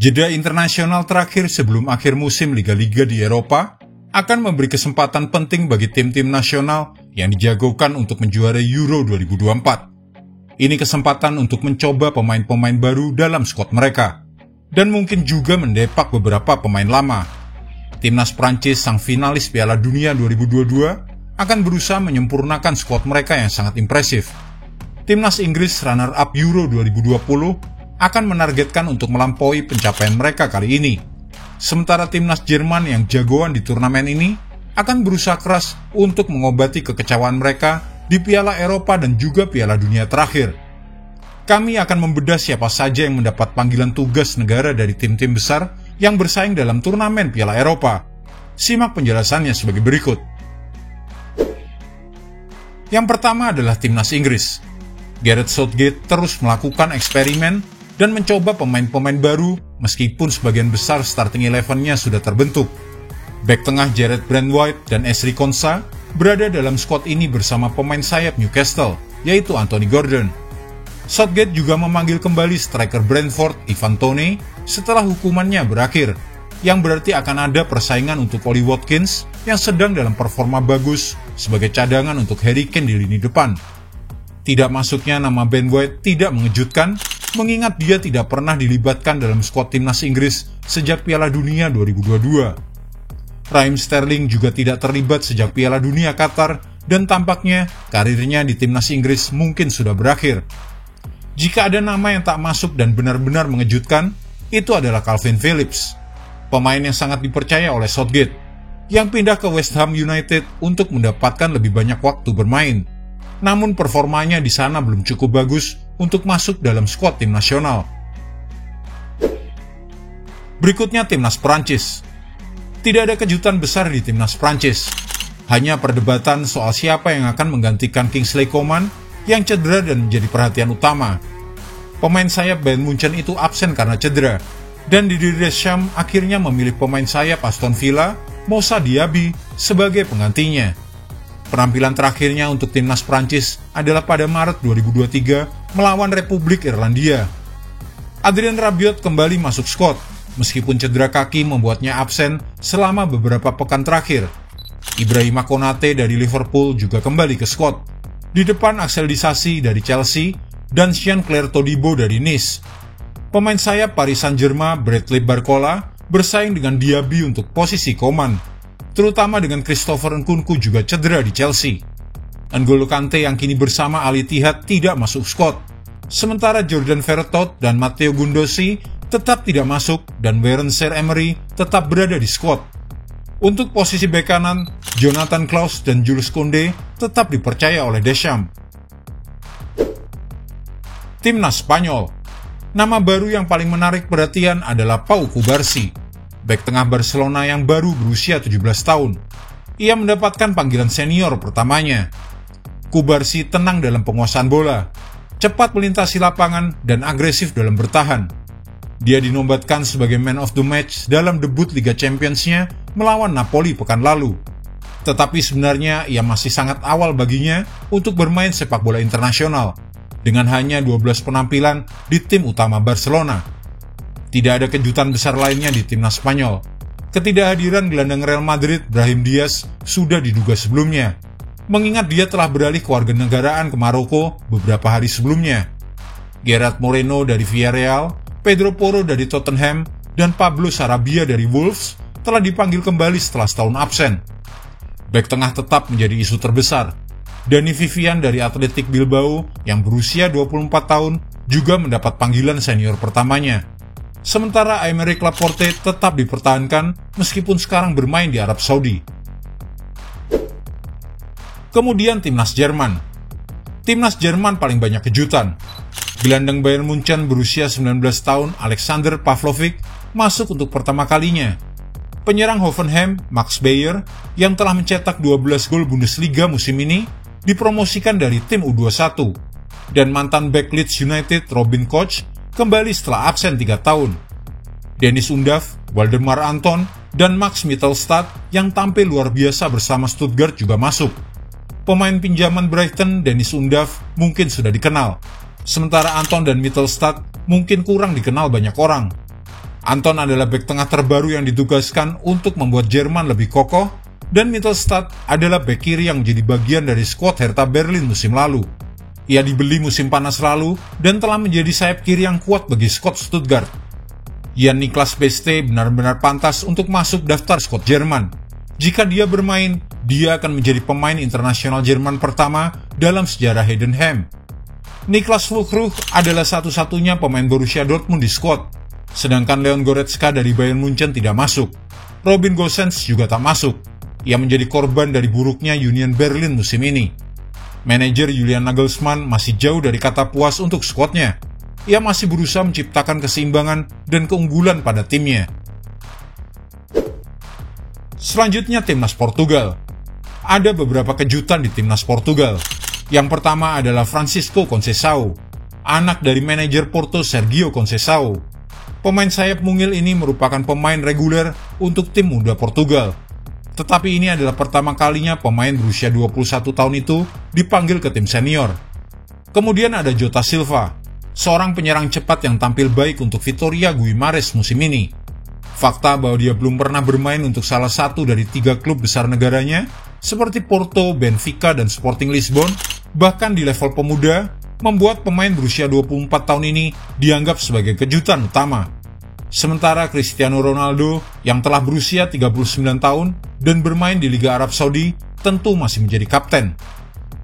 Jeda internasional terakhir sebelum akhir musim liga-liga di Eropa akan memberi kesempatan penting bagi tim-tim nasional yang dijagokan untuk menjuarai Euro 2024. Ini kesempatan untuk mencoba pemain-pemain baru dalam skuad mereka, dan mungkin juga mendepak beberapa pemain lama. Timnas Prancis, sang finalis Piala Dunia 2022, akan berusaha menyempurnakan skuad mereka yang sangat impresif. Timnas Inggris, runner-up Euro 2020, akan menargetkan untuk melampaui pencapaian mereka kali ini. Sementara timnas Jerman yang jagoan di turnamen ini akan berusaha keras untuk mengobati kekecewaan mereka di Piala Eropa dan juga Piala Dunia terakhir. Kami akan membedah siapa saja yang mendapat panggilan tugas negara dari tim-tim besar yang bersaing dalam turnamen Piala Eropa. Simak penjelasannya sebagai berikut. Yang pertama adalah timnas Inggris. Gareth Southgate terus melakukan eksperimen dan mencoba pemain-pemain baru meskipun sebagian besar starting 11-nya sudah terbentuk. Bek tengah Jarrad Brandtwaite dan Ezri Konsa berada dalam skuad ini bersama pemain sayap Newcastle, yaitu Anthony Gordon. Southgate juga memanggil kembali striker Brentford Ivan Toney setelah hukumannya berakhir, yang berarti akan ada persaingan untuk Ollie Watkins yang sedang dalam performa bagus sebagai cadangan untuk Harry Kane di lini depan. Tidak masuknya nama Ben White tidak mengejutkan, mengingat dia tidak pernah dilibatkan dalam skuad timnas Inggris sejak Piala Dunia 2022. Raheem Sterling juga tidak terlibat sejak Piala Dunia Qatar dan tampaknya karirnya di timnas Inggris mungkin sudah berakhir. Jika ada nama yang tak masuk dan benar-benar mengejutkan, itu adalah Calvin Phillips, pemain yang sangat dipercaya oleh Southgate, yang pindah ke West Ham United untuk mendapatkan lebih banyak waktu bermain. Namun performanya di sana belum cukup bagus untuk masuk dalam skuad tim nasional. Berikutnya timnas Prancis. Tidak ada kejutan besar di timnas Prancis. Hanya perdebatan soal siapa yang akan menggantikan Kingsley Coman yang cedera dan menjadi perhatian utama. Pemain sayap Bayern Munchen itu absen karena cedera, dan Didier Deschamps akhirnya memilih pemain sayap Aston Villa, Moussa Diaby, sebagai penggantinya. Penampilan terakhirnya untuk timnas Prancis adalah pada Maret 2023 melawan Republik Irlandia. Adrien Rabiot kembali masuk skuad, meskipun cedera kaki membuatnya absen selama beberapa pekan terakhir. Ibrahima Konate dari Liverpool juga kembali ke skuad. Di depan Axel Disasi dari Chelsea dan Jean-Claire Todibo dari Nice. Pemain sayap Paris Saint-Germain Bradley Barcola bersaing dengan Diaby untuk posisi Coman, terutama dengan Christopher Nkunku juga cedera di Chelsea. N'Golo Kante yang kini bersama Al Ittihad tidak masuk skuad, sementara Jordan Verretou dan Matteo Guendouzi tetap tidak masuk dan Warren Zaïre-Emery tetap berada di skuad. Untuk posisi bek kanan, Jonathan Klaus dan Jules Koundé tetap dipercaya oleh Deschamps. Timnas Spanyol. Nama baru yang paling menarik perhatian adalah Pau Cubarsí, bek tengah Barcelona yang baru berusia 17 tahun. Ia mendapatkan panggilan senior pertamanya. Cubarsí tenang dalam penguasaan bola, cepat melintasi lapangan, dan agresif dalam bertahan. Dia dinobatkan sebagai man of the match dalam debut Liga Champions-nya melawan Napoli pekan lalu. Tetapi sebenarnya ia masih sangat awal baginya untuk bermain sepak bola internasional, dengan hanya 12 penampilan di tim utama Barcelona. Tidak ada kejutan besar lainnya di timnas Spanyol. Ketidakhadiran gelandang Real Madrid Brahim Diaz sudah diduga sebelumnya, mengingat dia telah beralih kewarganegaraan ke Maroko beberapa hari sebelumnya. Gerard Moreno dari Villarreal, Pedro Porro dari Tottenham, dan Pablo Sarabia dari Wolves telah dipanggil kembali setelah setahun absen. Bek tengah tetap menjadi isu terbesar. Dani Vivian dari Athletic Bilbao yang berusia 24 tahun juga mendapat panggilan senior pertamanya. Sementara Aymeric Laporte tetap dipertahankan meskipun sekarang bermain di Arab Saudi. Kemudian timnas Jerman. Timnas Jerman paling banyak kejutan. Gelandang Bayern Munchen berusia 19 tahun Alexander Pavlovic masuk untuk pertama kalinya. Penyerang Hoffenheim Max Bayer yang telah mencetak 12 gol Bundesliga musim ini dipromosikan dari tim U21. Dan mantan bek Leeds United Robin Koch kembali setelah absen 3 tahun. Dennis Undav, Waldemar Anton, dan Max Mittelstadt yang tampil luar biasa bersama Stuttgart juga masuk. Pemain pinjaman Brighton Dennis Undav mungkin sudah dikenal, sementara Anton dan Mittelstadt mungkin kurang dikenal banyak orang. Anton adalah bek tengah terbaru yang ditugaskan untuk membuat Jerman lebih kokoh, dan Mittelstadt adalah bek kiri yang menjadi bagian dari skuad Hertha Berlin musim lalu. Ia dibeli musim panas lalu dan telah menjadi sayap kiri yang kuat bagi skuad Stuttgart. Jan-Niklas Beste benar-benar pantas untuk masuk daftar skuad Jerman. Jika dia bermain, dia akan menjadi pemain internasional Jerman pertama dalam sejarah Heidenheim. Niklas Füllkrug adalah satu-satunya pemain Borussia Dortmund di skuad, sedangkan Leon Goretzka dari Bayern Munchen tidak masuk. Robin Gosens juga tak masuk. Ia menjadi korban dari buruknya Union Berlin musim ini. Manajer Julian Nagelsmann masih jauh dari kata puas untuk skuadnya. Ia masih berusaha menciptakan keseimbangan dan keunggulan pada timnya. Selanjutnya Timnas Portugal. Ada beberapa kejutan di Timnas Portugal. Yang pertama adalah Francisco Conceição, anak dari manajer Porto Sergio Conceição. Pemain sayap mungil ini merupakan pemain reguler untuk tim muda Portugal. Tetapi ini adalah pertama kalinya pemain berusia 21 tahun itu dipanggil ke tim senior. Kemudian ada Jota Silva, seorang penyerang cepat yang tampil baik untuk Vitória Guimarães musim ini. Fakta bahwa dia belum pernah bermain untuk salah satu dari 3 klub besar negaranya, seperti Porto, Benfica, dan Sporting Lisbon, bahkan di level pemuda, membuat pemain berusia 24 tahun ini dianggap sebagai kejutan utama. Sementara Cristiano Ronaldo yang telah berusia 39 tahun dan bermain di Liga Arab Saudi tentu masih menjadi kapten.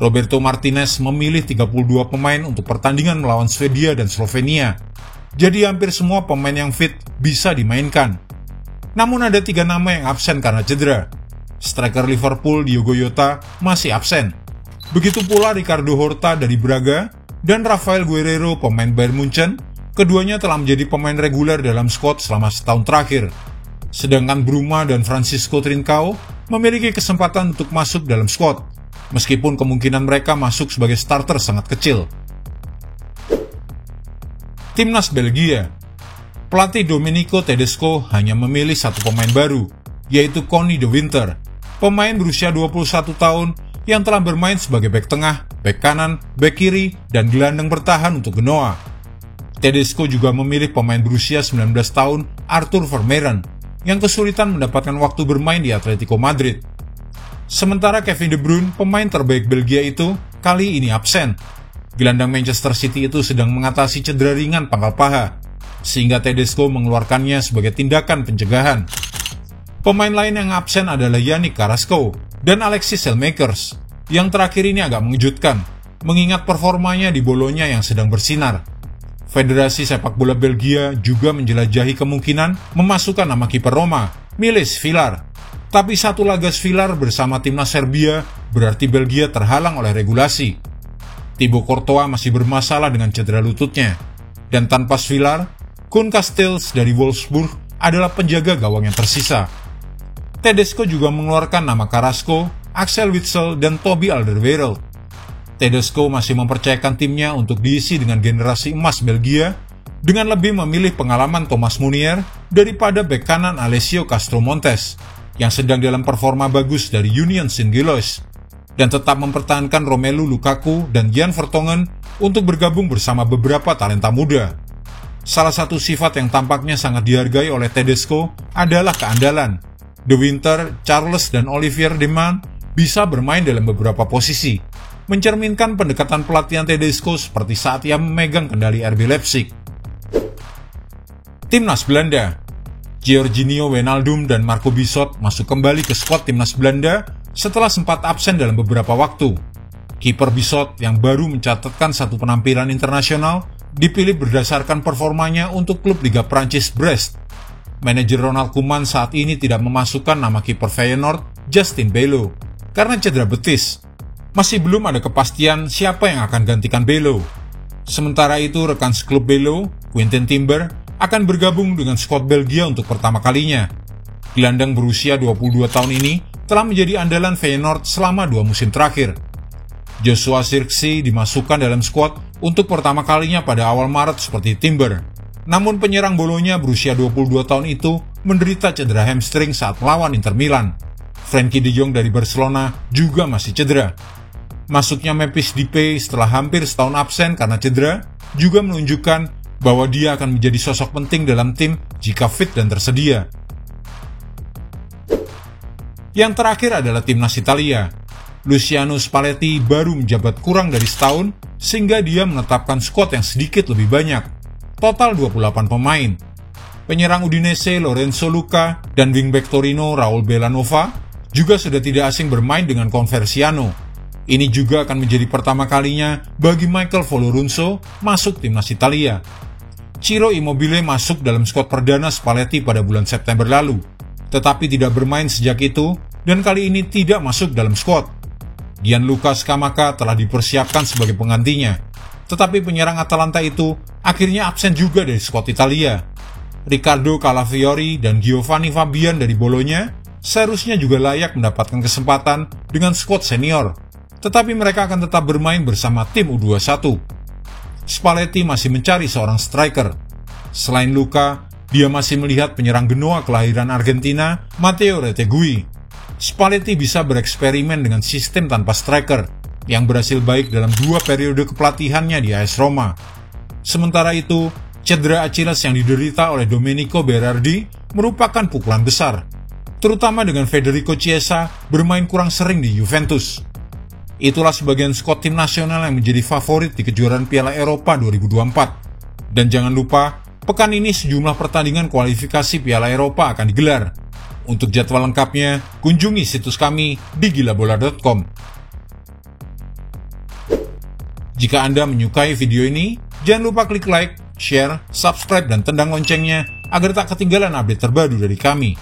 Roberto Martinez memilih 32 pemain untuk pertandingan melawan Swedia dan Slovenia. Jadi hampir semua pemain yang fit bisa dimainkan. Namun ada 3 nama yang absen karena cedera. Striker Liverpool Diogo Jota masih absen. Begitu pula Ricardo Horta dari Braga dan Rafael Guerreiro pemain Bayern Munchen. Keduanya telah menjadi pemain reguler dalam skuad selama setahun terakhir. Sedangkan Bruma dan Francisco Trincao memiliki kesempatan untuk masuk dalam skuad, meskipun kemungkinan mereka masuk sebagai starter sangat kecil. Timnas Belgia. Pelatih Domenico Tedesco hanya memilih satu pemain baru, yaitu Connie de Winter, pemain berusia 21 tahun yang telah bermain sebagai bek tengah, bek kanan, bek kiri, dan gelandang bertahan untuk Genoa. Tedesco juga memilih pemain berusia 19 tahun Arthur Vermeeren yang kesulitan mendapatkan waktu bermain di Atletico Madrid. Sementara Kevin De Bruyne, pemain terbaik Belgia itu, kali ini absen. Gelandang Manchester City itu sedang mengatasi cedera ringan pangkal paha, sehingga Tedesco mengeluarkannya sebagai tindakan pencegahan. Pemain lain yang absen adalah Yannick Carrasco dan Alexis Saelemaekers. Yang terakhir ini agak mengejutkan, mengingat performanya di Bolonya yang sedang bersinar. Federasi Sepak Bola Belgia juga menjelajahi kemungkinan memasukkan nama kiper Roma, Milis Vilar. Tapi satu laga Vilar bersama timnas Serbia berarti Belgia terhalang oleh regulasi. Thibaut Courtois masih bermasalah dengan cedera lututnya. Dan tanpa Vilar, Koen Casteels dari Wolfsburg adalah penjaga gawang yang tersisa. Tedesco juga mengeluarkan nama Carrasco, Axel Witsel, dan Toby Alderweireld. Tedesco masih mempercayakan timnya untuk diisi dengan generasi emas Belgia, dengan lebih memilih pengalaman Thomas Meunier daripada bek kanan Alessio Castro Montes, yang sedang dalam performa bagus dari Union Saint-Gilloise, dan tetap mempertahankan Romelu Lukaku dan Jan Vertonghen untuk bergabung bersama beberapa talenta muda. Salah satu sifat yang tampaknya sangat dihargai oleh Tedesco adalah keandalan. De Winter, Charles, dan Olivier Deman bisa bermain dalam beberapa posisi, mencerminkan pendekatan pelatihan Tedesco seperti saat ia memegang kendali RB Leipzig. Timnas Belanda. Georginio Wijnaldum dan Marco Bisot masuk kembali ke skuad Timnas Belanda setelah sempat absen dalam beberapa waktu. Kiper Bisot yang baru mencatatkan satu penampilan internasional dipilih berdasarkan performanya untuk klub Liga Prancis Brest. Manajer Ronald Koeman saat ini tidak memasukkan nama kiper Feyenoord Justin Bijlow karena cedera betis. Masih belum ada kepastian siapa yang akan gantikan Bijlow. Sementara itu, rekan seklub Bijlow, Quinten Timber, akan bergabung dengan skuad Belgia untuk pertama kalinya. Gelandang berusia 22 tahun ini telah menjadi andalan Feyenoord selama 2 musim terakhir. Joshua Zirkzee dimasukkan dalam skuad untuk pertama kalinya pada awal Maret seperti Timber. Namun penyerang Bolonya berusia 22 tahun itu menderita cedera hamstring saat melawan Inter Milan. Frenkie de Jong dari Barcelona juga masih cedera. Masuknya Memphis Depay setelah hampir setahun absen karena cedera juga menunjukkan bahwa dia akan menjadi sosok penting dalam tim jika fit dan tersedia. Yang terakhir adalah timnas Italia. Luciano Spalletti baru menjabat kurang dari setahun, sehingga dia menetapkan skuad yang sedikit lebih banyak, total 28 pemain. Penyerang Udinese Lorenzo Luca dan wingback Torino Raul Bellanova juga sudah tidak asing bermain dengan Conversiano. Ini juga akan menjadi pertama kalinya bagi Michael Folorunso masuk timnas Italia. Ciro Immobile masuk dalam skuad perdana Spalletti pada bulan September lalu, tetapi tidak bermain sejak itu dan kali ini tidak masuk dalam skuad. Gianluca Scamacca telah dipersiapkan sebagai penggantinya, tetapi penyerang Atalanta itu akhirnya absen juga dari skuad Italia. Riccardo Calafiori dan Giovanni Fabian dari Bologna seharusnya juga layak mendapatkan kesempatan dengan skuad senior, tetapi mereka akan tetap bermain bersama tim U21. Spalletti masih mencari seorang striker. Selain Luca, dia masih melihat penyerang Genoa kelahiran Argentina, Matteo Retegui. Spalletti bisa bereksperimen dengan sistem tanpa striker, yang berhasil baik dalam 2 periode kepelatihannya di AS Roma. Sementara itu, cedera Achilles yang diderita oleh Domenico Berardi merupakan pukulan besar, terutama dengan Federico Chiesa bermain kurang sering di Juventus. Itulah sebagian skuad tim nasional yang menjadi favorit di kejuaraan Piala Eropa 2024. Dan jangan lupa, pekan ini sejumlah pertandingan kualifikasi Piala Eropa akan digelar. Untuk jadwal lengkapnya, kunjungi situs kami di gilabola.com. Jika Anda menyukai video ini, jangan lupa klik like, share, subscribe, dan tendang loncengnya agar tak ketinggalan update terbaru dari kami.